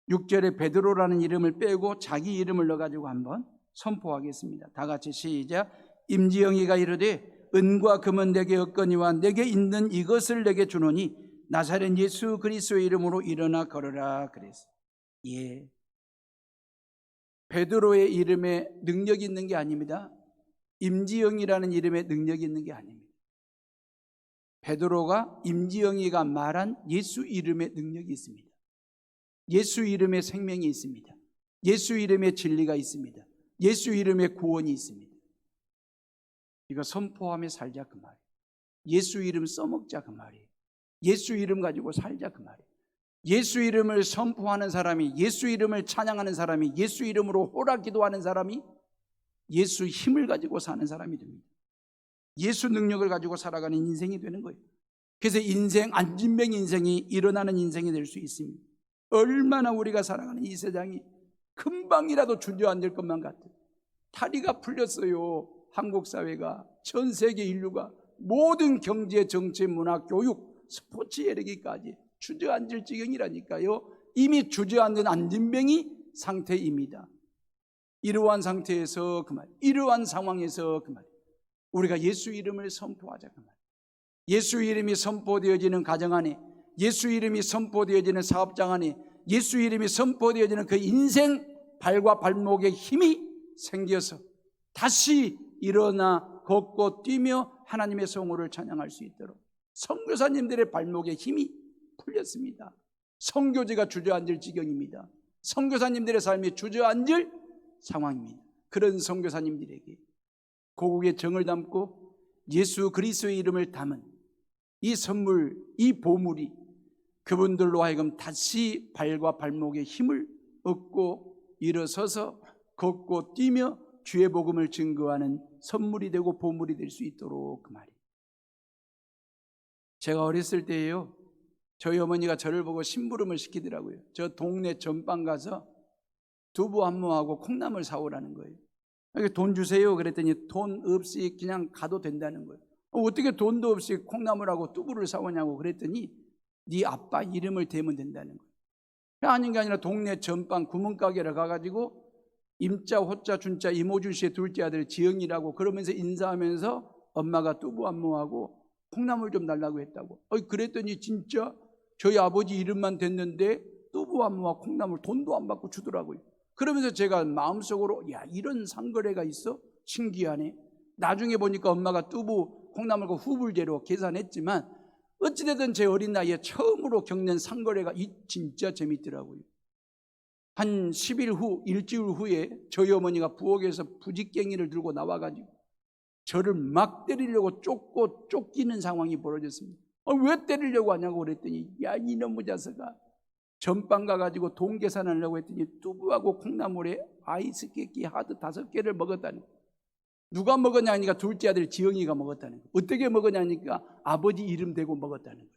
6절에 베드로라는 이름을 빼고 자기 이름을 넣어가지고 한번 선포하겠습니다. 다 같이 시작. 임지영이가 이르되 은과 금은 내게 없거니와 내게 있는 이것을 내게 주노니 나사렛 예수 그리스도의 이름으로 일어나 걸어라 그랬어요. 예. 베드로의 이름에 능력이 있는 게 아닙니다. 임지영이라는 이름에 능력이 있는 게 아닙니다. 베드로가 임지영이가 말한 예수 이름에 능력이 있습니다. 예수 이름에 생명이 있습니다. 예수 이름에 진리가 있습니다. 예수 이름에 구원이 있습니다. 이거 선포하며 살자 그 말이에요. 예수 이름 써먹자 그 말이에요. 예수 이름 가지고 살자 그 말이에요. 예수 이름을 선포하는 사람이, 예수 이름을 찬양하는 사람이, 예수 이름으로 호라기도하는 사람이 예수 힘을 가지고 사는 사람이 됩니다. 예수 능력을 가지고 살아가는 인생이 되는 거예요. 그래서 인생, 안진뱅 인생이 일어나는 인생이 될 수 있습니다. 얼마나 우리가 살아가는 이 세상이 금방이라도 주저앉을 것만 같아요. 다리가 풀렸어요. 한국 사회가, 전 세계 인류가 모든 경제, 정치, 문화, 교육, 스포츠 이르기까지 주저앉을 지경이라니까요. 이미 주저앉은 안진뱅이 상태입니다. 이러한 상태에서 그 말, 이러한 상황에서 그 말, 우리가 예수 이름을 선포하자 그 말. 예수 이름이 선포되어지는 가정 안에, 예수 이름이 선포되어지는 사업장 안에, 예수 이름이 선포되어지는 그 인생 발과 발목에 힘이 생겨서 다시 일어나 걷고 뛰며 하나님의 성호를 찬양할 수 있도록 선교사님들의 발목에 힘이 풀렸습니다. 선교지가 주저앉을 지경입니다. 선교사님들의 삶이 주저앉을 상황입니다. 그런 선교사님들에게 고국의 정을 담고 예수 그리스도의 이름을 담은 이 선물, 이 보물이 그분들로 하여금 다시 발과 발목에 힘을 얻고 일어서서 걷고 뛰며 주의 복음을 증거하는 선물이 되고 보물이 될 수 있도록 그 말이에요. 제가 어렸을 때에요, 저희 어머니가 저를 보고 심부름을 시키더라고요. 저 동네 전방 가서 두부 한 모하고 콩나물 사오라는 거예요. 돈 주세요 그랬더니 돈 없이 그냥 가도 된다는 거예요. 어떻게 돈도 없이 콩나물하고 두부를 사오냐고 그랬더니 네 아빠 이름을 대면 된다는 거예요. 아닌 게 아니라 동네 전방 구멍가게를 가가지고 임자, 호자, 준자, 이모준 씨의 둘째 아들 지영이라고 그러면서 인사하면서 엄마가 두부 한 모하고 콩나물 좀 달라고 했다고. 그랬더니 진짜 저희 아버지 이름만 됐는데 두부 한 모와 콩나물 돈도 안 받고 주더라고요. 그러면서 제가 마음속으로 야, 이런 상거래가 있어? 신기하네. 나중에 보니까 엄마가 두부, 콩나물과 후불제로 계산했지만 어찌되든 제 어린 나이에 처음으로 겪는 상거래가 진짜 재밌더라고요. 한 10일 후, 일주일 후에 저희 어머니가 부엌에서 부직갱이를 들고 나와가지고 저를 막 때리려고 쫓기는 상황이 벌어졌습니다. 왜 때리려고 하냐고 그랬더니 야, 이놈의 자식아, 전방 가가지고 돈 계산하려고 했더니 두부하고 콩나물에 아이스 깨끼 하드 5개를 먹었다는 거예요. 누가 먹었냐 하니까 둘째 아들 지영이가 먹었다는 거예요. 어떻게 먹었냐 하니까 아버지 이름 대고 먹었다는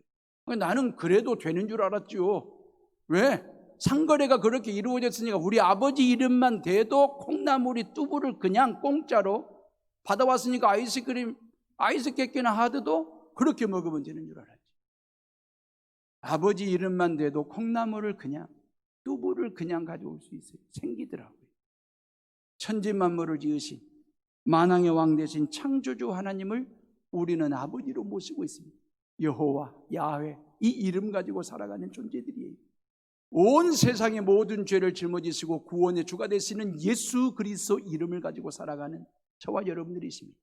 거예요. 나는 그래도 되는 줄 알았죠. 왜? 상거래가 그렇게 이루어졌으니까 우리 아버지 이름만 대도 콩나물이 두부를 그냥 공짜로 받아왔으니까 아이스크림, 아이스 깨끼나 하드도 그렇게 먹으면 되는 줄 알았죠. 아버지 이름만 대도 콩나물을 그냥, 두부를 그냥 가져올 수 있어요. 생기더라고요. 천지만물을 지으신 만왕의 왕 되신 창조주 하나님을 우리는 아버지로 모시고 있습니다. 여호와, 야훼, 이 이름 가지고 살아가는 존재들이에요. 온 세상의 모든 죄를 짊어지시고 구원의 주가 되시는 예수 그리스도 이름을 가지고 살아가는 저와 여러분들이십니다.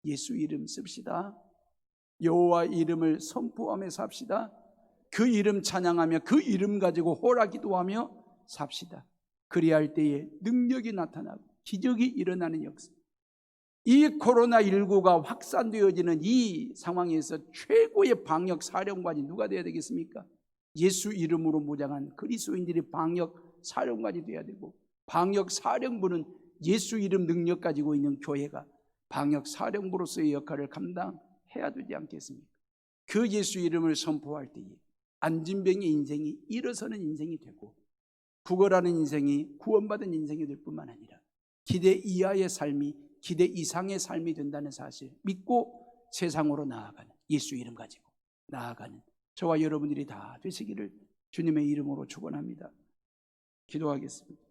예수 이름 씁시다. 여호와 이름을 선포하며 삽시다. 그 이름 찬양하며 그 이름 가지고 호라 기도하며 삽시다. 그리할 때에 능력이 나타나고 기적이 일어나는 역사. 이 코로나19가 확산되어지는 이 상황에서 최고의 방역 사령관이 누가 되어야 되겠습니까? 예수 이름으로 무장한 그리스도인들이 방역 사령관이 되어야 되고, 방역 사령부는 예수 이름 능력 가지고 있는 교회가 방역 사령부로서의 역할을 감당해야 되지 않겠습니까? 그 예수 이름을 선포할 때에 안진병의 인생이 일어서는 인생이 되고, 구걸하는 인생이 구원받은 인생이 될 뿐만 아니라 기대 이하의 삶이 기대 이상의 삶이 된다는 사실 믿고 세상으로 나아가는, 예수 이름 가지고 나아가는 저와 여러분들이 다 되시기를 주님의 이름으로 축원합니다. 기도하겠습니다.